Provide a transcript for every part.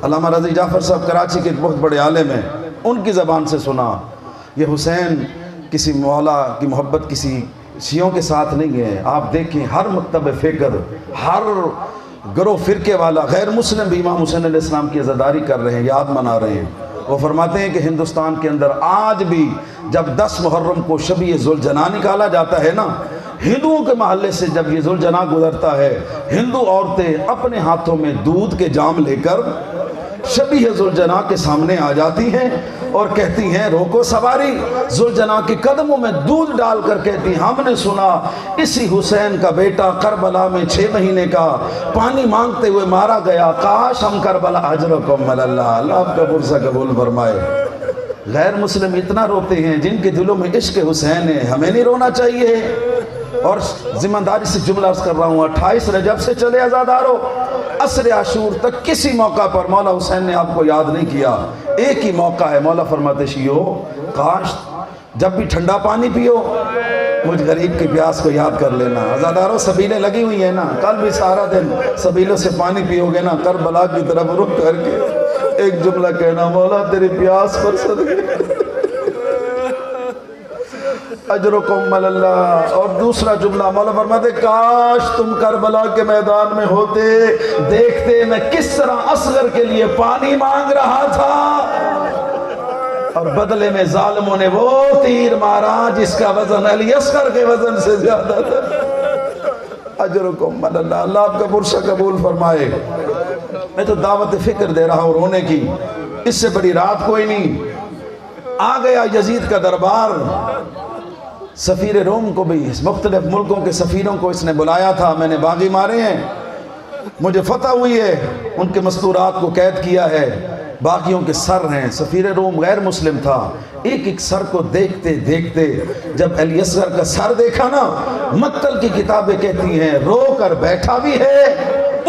علامہ رضی جعفر صاحب کراچی کے ایک بہت بڑے عالم ہیں، ان کی زبان سے سنا یہ حسین کسی مولا کی محبت کسی شیعوں کے ساتھ نہیں ہے. آپ دیکھیں ہر مکتب فکر، ہر گروہ فرقے والا غیر مسلم بھی امام حسین علیہ السلام کی عزاداری کر رہے ہیں، یاد منا رہے ہیں. وہ فرماتے ہیں کہ ہندوستان کے اندر آج بھی جب 10 محرم کو شب ذوالجناح نکالا جاتا ہے نا، ہندوؤں کے محلے سے جب یہ ذوالجناح گزرتا ہے، ہندو عورتیں اپنے ہاتھوں میں دودھ کے جام لے کر شبیہ ذوالجناح کے سامنے آ جاتی ہیں اور کہتی ہیں روکو سواری. ذوالجناح کے قدموں میں دودھ ڈال کر کہتی ہیں ہم نے سنا اسی حسین کا بیٹا کربلا میں 6 مہینے کا پانی مانگتے ہوئے مارا گیا، کاش ہم کربلا اجرکم اللہ. اللہ آپ کا برسہ قبول فرمائے. غیر مسلم اتنا روتے ہیں جن کے دلوں میں عشق حسین ہے، ہمیں نہیں رونا چاہیے. اور ذمہ داری سے جملہ عرض کر رہا ہوں، 28 رجب سے چلے عزادارو، عصر عاشور تک کسی موقع پر مولا حسین نے آپ کو یاد نہیں کیا. ایک ہی موقع ہے، مولا فرماتے شیعو کاش جب بھی ٹھنڈا پانی پیو مجھ غریب کی پیاس کو یاد کر لینا. عزادارو سبیلیں لگی ہوئی ہیں نا، کل بھی سارا دن سبیلوں سے پانی پیو گے نا، کربلا کی طرف رخ کر کے ایک جملہ کہنا مولا تیری پیاس پر صدقے اجرکم اللہ. اور دوسرا جملہ مولا فرماتے کاش تم کربلا کے میدان میں ہوتے، دیکھتے میں کس طرح اصغر کے لیے پانی مانگ رہا تھا اور بدلے میں ظالموں نے وہ تیر مارا جس کا وزن علی اصغر کے وزن سے زیادہ تھا. اجرکم اللہ. اللہ آپ کا برسہ قبول فرمائے. میں تو دعوت فکر دے رہا ہوں رونے کی، اس سے بڑی رات کوئی نہیں. آ گیا یزید کا دربار، سفیر روم کو بھی، مختلف ملکوں کے سفیروں کو اس نے بلایا تھا. میں نے باغی مارے ہیں، مجھے فتح ہوئی ہے، ان کے مستورات کو قید کیا ہے، باقیوں کے سر ہیں. سفیر روم غیر مسلم تھا. ایک ایک سر کو دیکھتے دیکھتے جب علی اصغر کا سر دیکھا نا، مقتل کی کتابیں کہتی ہیں رو کر بیٹھا بھی ہے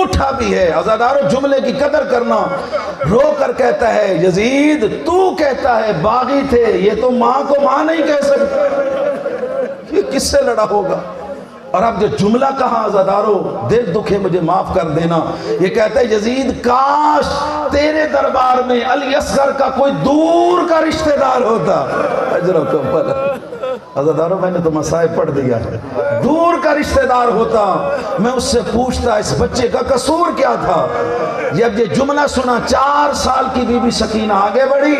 اٹھا بھی ہے. عزادارو جملے کی قدر کرنا. رو کر کہتا ہے یزید تو کہتا ہے باغی تھے، یہ تو ماں کو ماں نہیں کہہ سکتے، یہ کس سے لڑا ہوگا. اور اب جو جملہ کہا عزادارو دل دکھے مجھے معاف کر دینا، یہ کہتا ہے یزید کاش تیرے دربار میں علی اصغر کا کوئی دور کا رشتہ دار ہوتا. اجرکم اللہ. عزادارو میں نے تو مصائب پڑھ دیا ہے. دور کا رشتہ دار ہوتا، میں اس سے پوچھتا اس بچے کا قصور کیا تھا. جب یہ جملہ سنا 4 سال کی بی بی سکینہ آگے بڑھی،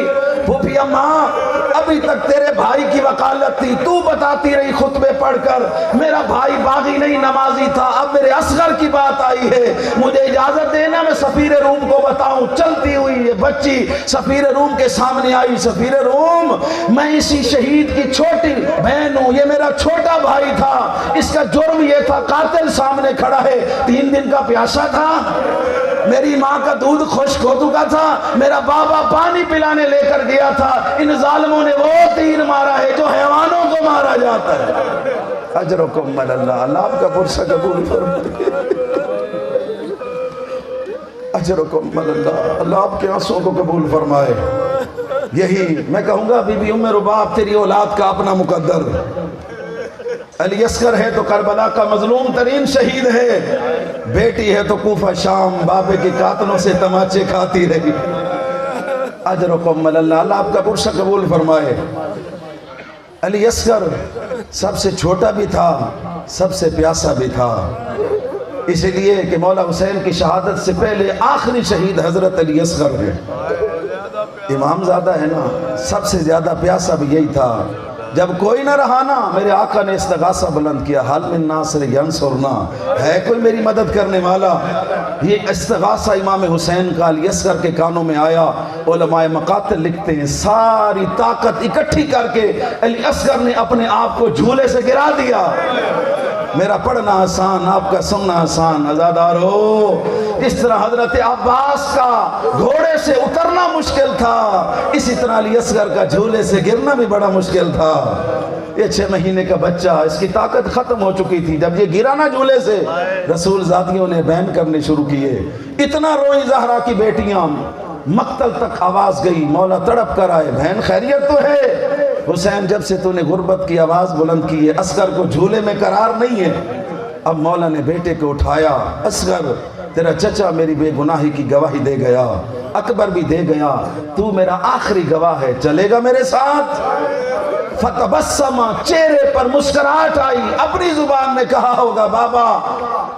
پھوپھی اماں ابھی تک تیرے بھائی کی وکالت تھی، تو بتاتی رہی خطبے پڑھ کر میرا بھائی باغی نہیں نمازی تھا، اب میرے اصغر کی بات آئی ہے، مجھے اجازت دینا میں سفیر روم کو بتاؤں. چلتی ہوئی یہ بچی سفیر روم کے سامنے آئی. سفیر روم میں اسی شہید کی چھوٹی بہن ہوں، یہ میرا چھوٹا بھائی تھا، اس کا جرم یہ تھا قاتل سامنے کھڑا ہے، 3 دن کا پیاسا تھا، میری ماں کا دودھ خشک ہو چکا تھا، میرا بابا پانی پلانے لے کر گیا تھا، ان ظالموں نے وہ تیر مارا ہے جو حیوانوں کو مارا جاتا ہے. اجرکم اللہ. اللہ آپ کا برسہ قبول فرمائے. اجرکم اللہ. اللہ آپ کے آنسوں کو قبول فرمائے. یہی میں کہوں گا بی بی ام رباب تیری اولاد کا اپنا مقدر. علی اصغر ہے تو کربلا کا مظلوم ترین شہید ہے، بیٹی ہے تو کوفہ شام بابے کے قاتلوں سے تماچے کھاتی رہی. اجرکم اللہ. اللہ آپ کا برسہ قبول فرمائے. علی اصغر سب سے چھوٹا بھی تھا، سب سے پیاسا بھی تھا، اس لیے کہ مولا حسین کی شہادت سے پہلے آخری شہید حضرت علی اصغر ہے. امام زادہ ہے نا، سب سے زیادہ پیاسا بھی یہی تھا. جب کوئی نہ رہا نا، میرے آقا نے استغاثہ بلند کیا، حل من ناصر ینصرنا، ہے کوئی میری مدد کرنے والا. یہ استغاثہ امام حسین کا علی اصغر کے کانوں میں آیا. علماء مقاتل لکھتے ہیں ساری طاقت اکٹھی کر کے علی اصغر نے اپنے آپ کو جھولے سے گرا دیا. میرا پڑھنا آسان، آپ کا سننا آسان. عزادارو اس طرح حضرت عباس کا گھوڑے سے اترنا مشکل تھا، اسی طرح علی اصغر کا جھولے سے گرنا بھی بڑا مشکل تھا. یہ 6 مہینے کا بچہ، اس کی طاقت ختم ہو چکی تھی. جب یہ گرا نا جھولے سے، رسول ذاتیوں نے بین کرنے شروع کیے. اتنا روئی زہرا کی بیٹیاں، مقتل تک آواز گئی. مولا تڑپ کر آئے، بہن خیریت تو ہے؟ حسین جب سے تو نے غربت کی آواز بلند کی ہے، اصغر کو جھولے میں قرار نہیں ہے. اب مولا نے بیٹے کو اٹھایا. اصغر تیرا چچا میری بے گناہی کی گواہی دے گیا، اکبر بھی دے گیا، تو میرا آخری گواہ ہے، چلے گا میرے ساتھ؟ فتبسما، چہرے پر مسکراہٹ آئی، اپنی زبان میں کہا ہوگا بابا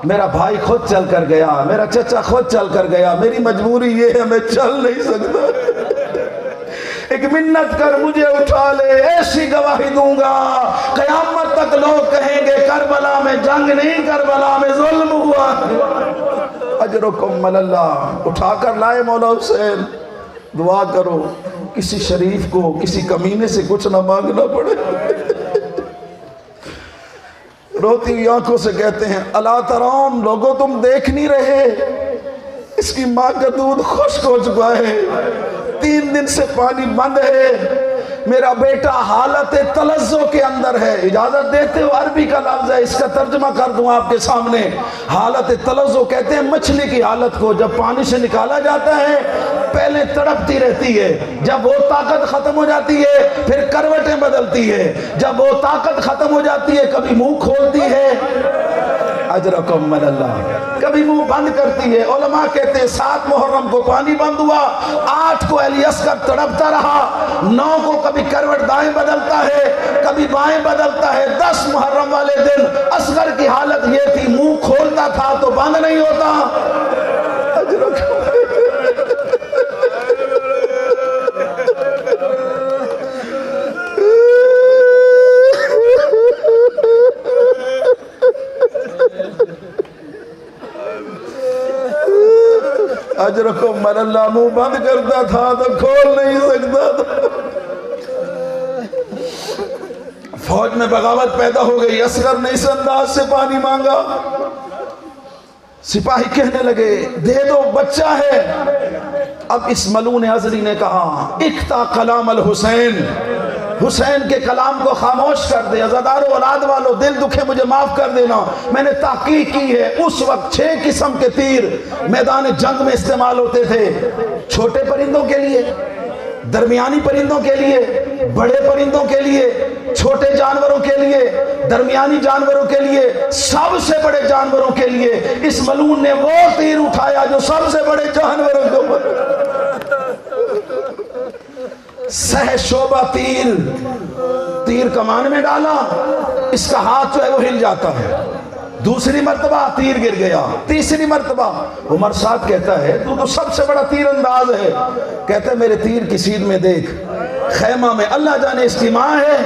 میرا بھائی خود چل کر گیا، میرا چچا خود چل کر گیا، میری مجبوری یہ ہے میں چل نہیں سکتا، ایک منت کر مجھے اٹھا لے، ایسی گواہی دوں گا قیامت تک لوگ کہیں گے کربلا میں جنگ نہیں، کربلا میں ظلم ہوا۔ اجرکم علی اللہ، اٹھا کر لائے مولا حسین، دعا کرو کسی شریف کو کسی کمینے سے کچھ نہ مانگنا پڑے۔ روتی ہوئی آنکھوں سے کہتے ہیں الا ترون، لوگوں تم دیکھ نہیں رہے، اس کی ماں کا دودھ خشک ہو چکا ہے، 3 دن سے پانی بند ہے، میرا بیٹا حالت تلذذ کے اندر ہے۔ اجازت دیتے ہو عربی کا لفظ ہے، اس کا ترجمہ کر دوں آپ کے سامنے۔ حالت تلذذ کہتے ہیں مچھلی کی حالت کو، جب پانی سے نکالا جاتا ہے پہلے تڑپتی رہتی ہے، جب وہ طاقت ختم ہو جاتی ہے پھر کروٹیں بدلتی ہے، جب وہ طاقت ختم ہو جاتی ہے کبھی منہ کھولتی ہے، اجرکم من اللہ، کبھی منہ بند کرتی ہے۔ علماء کہتے ہیں 7 محرم کو پانی بند ہوا، 8 کو علی اصغر تڑپتا رہا، 9 کو کبھی کروٹ دائیں بدلتا ہے کبھی بائیں بدلتا ہے، 10 محرم والے دن اصغر کی حالت یہ تھی منہ کھولتا تھا تو بند نہیں ہوتا۔ اجرکم من اللہ، منہ بند کرتا تھا تو کھول نہیں سکتا تھا۔ فوج میں بغاوت پیدا ہو گئی، اصغر نے اس انداز سے پانی مانگا، سپاہی کہنے لگے دے دو بچہ ہے۔ اب اس ملعون ازلی نے کہا اقطع کلام الحسین، حسین کے کلام کو خاموش کر دے۔ عزادارو اولاد والو دل دکھے مجھے معاف کر دینا، میں نے تحقیق کی ہے، اس وقت 6 قسم کے تیر میدان جنگ میں استعمال ہوتے تھے، چھوٹے پرندوں کے لیے، درمیانی پرندوں کے لیے، بڑے پرندوں کے لیے، چھوٹے جانوروں کے لیے، درمیانی جانوروں کے لیے، سب سے بڑے جانوروں کے لیے۔ اس ملعون نے وہ تیر اٹھایا جو سب سے بڑے جانوروں کے اوپر، سہ شعبہ تیر کمان میں ڈالا، اس کا ہاتھ جو ہے وہ ہل جاتا ہے، دوسری مرتبہ تیر گر گیا، تیسری مرتبہ عمر صاحب کہتا ہے تو سب سے بڑا تیر انداز ہے، کہتا ہے میرے تیر کی سیدھ میں دیکھ، خیمہ میں، اللہ جانے اس کی ماں ہے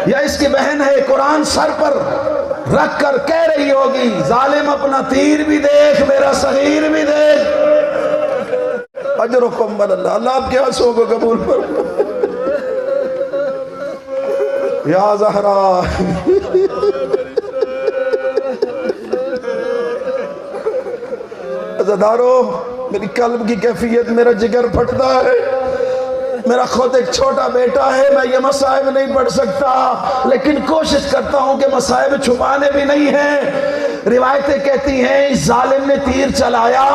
یا اس کی بہن ہے، قرآن سر پر رکھ کر کہہ رہی ہوگی ظالم اپنا تیر بھی دیکھ، میرا صغیر بھی دیکھ۔ اجرکم من اللہ، اللہ آپ کے آنسوں کو قبول فرمائے۔ یا زہرا، عزادارو میری قلب کی کیفیت، میرا جگر پھٹتا ہے، میرا خود ایک چھوٹا بیٹا ہے، میں یہ مصائب نہیں پڑھ سکتا، لیکن کوشش کرتا ہوں کہ مصائب چھپانے بھی نہیں ہیں۔ روایتیں کہتی ہیں اس ظالم نے تیر چلایا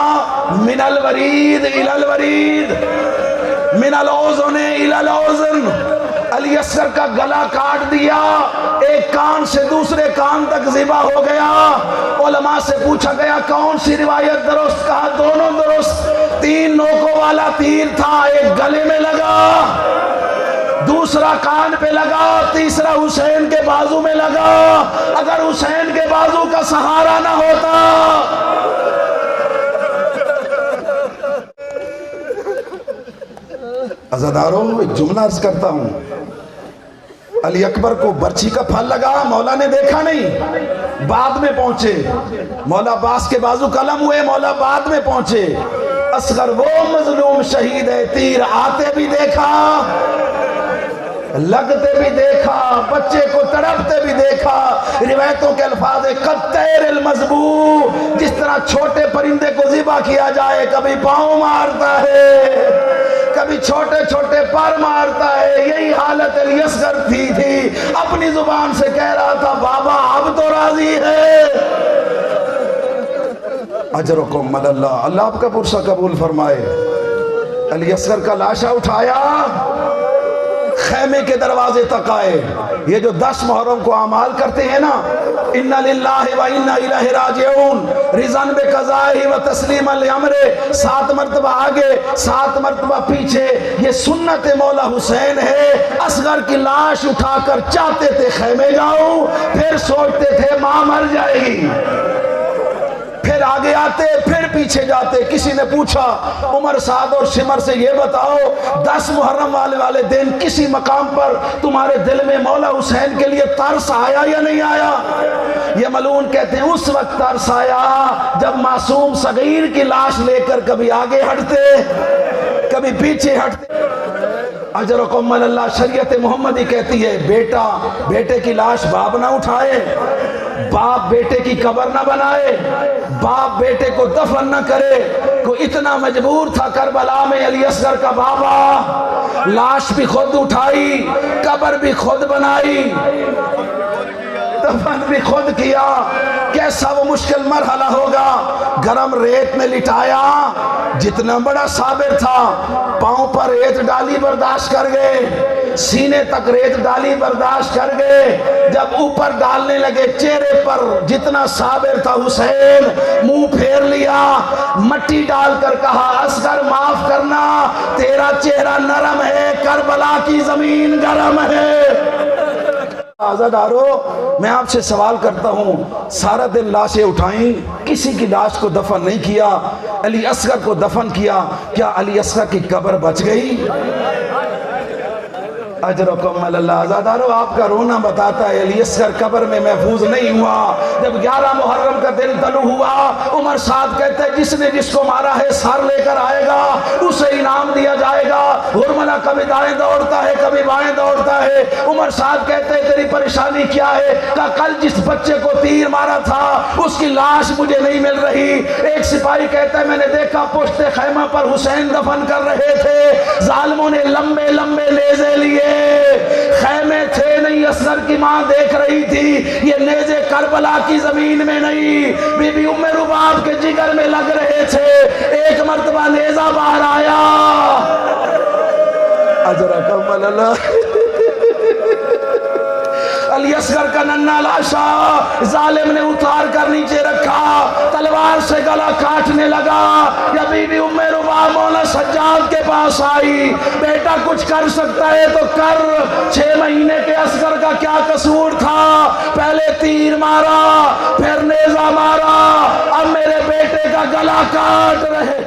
من الورید الی الورید، من الاذن الی الاذن، علی اصغر کا گلا کاٹ دیا، ایک کان سے دوسرے کان تک ذبح ہو گیا۔ علماء سے پوچھا گیا کون سی روایت درست، کہا دونوں درست، 3 نوکوں والا تیر تھا، ایک گلے میں لگا، دوسرا کان پہ لگا، تیسرا حسین کے بازو میں لگا۔ اگر حسین کے بازو کا سہارا نہ ہوتا، عزاداروں ایک جملہ عرض کرتا ہوں، علی اکبر کو برچھی کا پھل لگا، مولا نے دیکھا نہیں، بعد میں پہنچے، مولا عباس کے بازو قلم ہوئے، مولا بعد میں پہنچے۔ اصغر وہ مظلوم شہید ہے، تیر آتے بھی دیکھا، لگتے بھی دیکھا، بچے کو تڑپتے بھی دیکھا۔ روایتوں کے الفاظ قطیر المذبوح، جس طرح چھوٹے پرندے کو ذبح کیا جائے، کبھی پاؤں مارتا ہے، کبھی چھوٹے چھوٹے پر مارتا ہے، یہی حالت علی اصغر تھی اپنی زبان سے کہہ رہا تھا بابا اب تو راضی ہے۔ اجرکم من اللہ، اللہ آپ کا پرسہ قبول فرمائے۔ علی اصغر کا لاشا اٹھایا، خیمے کے دروازے تک آئے. یہ جو 10 محرم کو اعمال کرتے ہیں نا، اِنَّا لِلَّهِ وَإِنَّا إِلَيْهِ رَاجِعُونَ، رضاً بِقَضَائِهِ وَتَسْلِيمًا لِأَمْرِهِ، 7 مرتبہ آگے 7 مرتبہ پیچھے. یہ سنت مولا حسین ہے. اصغر کی لاش اٹھا کر چاہتے تھے خیمے جاؤں، پھر سوچتے تھے ماں مر جائے گی، پھر آگے آتے پھر پیچھے جاتے. کسی نے پوچھا عمر سعد اور شمر سے یہ بتاؤ 10 محرم والے دن کسی مقام پر تمہارے دل میں مولا حسین کے لیے ترس آیا یا نہیں آیا؟ یہ ملعون کہتے ہیں اس وقت ترس آیا جب معصوم صغیر کی لاش لے کر کبھی آگے ہٹتے کبھی پیچھے ہٹتے. اجرکم اللہ شریعت محمدی کہتی ہے بیٹا بیٹے کی لاش باپ نہ اٹھائے، باپ بیٹے کی قبر نہ بنائے، باپ بیٹے کو دفن نہ کرے. کوئی اتنا مجبور تھا کربلا میں علی اصغر کا بابا، لاش بھی خود اٹھائی، قبر بھی خود بنائی، دفن بھی خود کیا. کیسا وہ مشکل مرحلہ ہوگا. گرم ریت میں لٹایا، جتنا بڑا صابر تھا پاؤں پر ریت ڈالی برداشت کر گئے، سینے تک ریت ڈالی برداشت کر گئے. جب اوپر ڈالنے لگے چہرے پر جتنا صابر تھا حسین منہ پھیر لیا، مٹی ڈال کر کہا اصغر معاف کرنا، تیرا چہرہ نرم ہے، کربلا کی زمین گرم ہے. عزادارو میں آپ سے سوال کرتا ہوں، سارا دن لاشیں اٹھائیں، کسی کی لاش کو دفن نہیں کیا، علی اصغر کو دفن کیا، کیا علی اصغر کی قبر بچ گئی؟ اجرکم اللہ. عزادارو آپ کا رونا بتاتا ہے علی اصغر قبر میں محفوظ نہیں ہوا. جب 11 محرم کا دن طلوع ہوا، عمر سعد کہتے ہیں جس نے جس کو مارا ہے سر لے کر آئے گا، اسے انعام دیا جائے گا. ہرملا کبھی دائیں دوڑتا ہے کبھی بائیں دوڑتا ہے. عمر سعد کہتے ہیں تیری پریشانی کیا ہے؟ کہا کل جس بچے کو تیر مارا تھا اس کی لاش مجھے نہیں مل رہی. ایک سپاہی کہتا ہے میں نے دیکھا پشت خیمہ پر حسین دفن کر رہے تھے، ظالموں نے لمبے لمبے نیزے لیے، خیمے تھے نہیں، اصغر کی ماں دیکھ رہی تھی. یہ نیزے کربلا کی زمین میں نہیں، بی بی ام رباب کے جگر میں لگ رہے تھے. ایک مرتبہ نیزہ باہر آیا. اجرکم اللہ. علی اصغر کا ننھا لاشا ظالم نے اتار کر نیچے رکھا، تلوار سے گلا کاٹنے لگا. یا بی بی ام رباب مولا سجاد کے پاس آئی، بیٹا کچھ کر سکتا ہے تو کر. 6 مہینے کے اصغر کا کیا قصور تھا؟ پہلے تیر مارا پھر نیزہ مارا، اب میرے بیٹے کا گلا کاٹ رہے.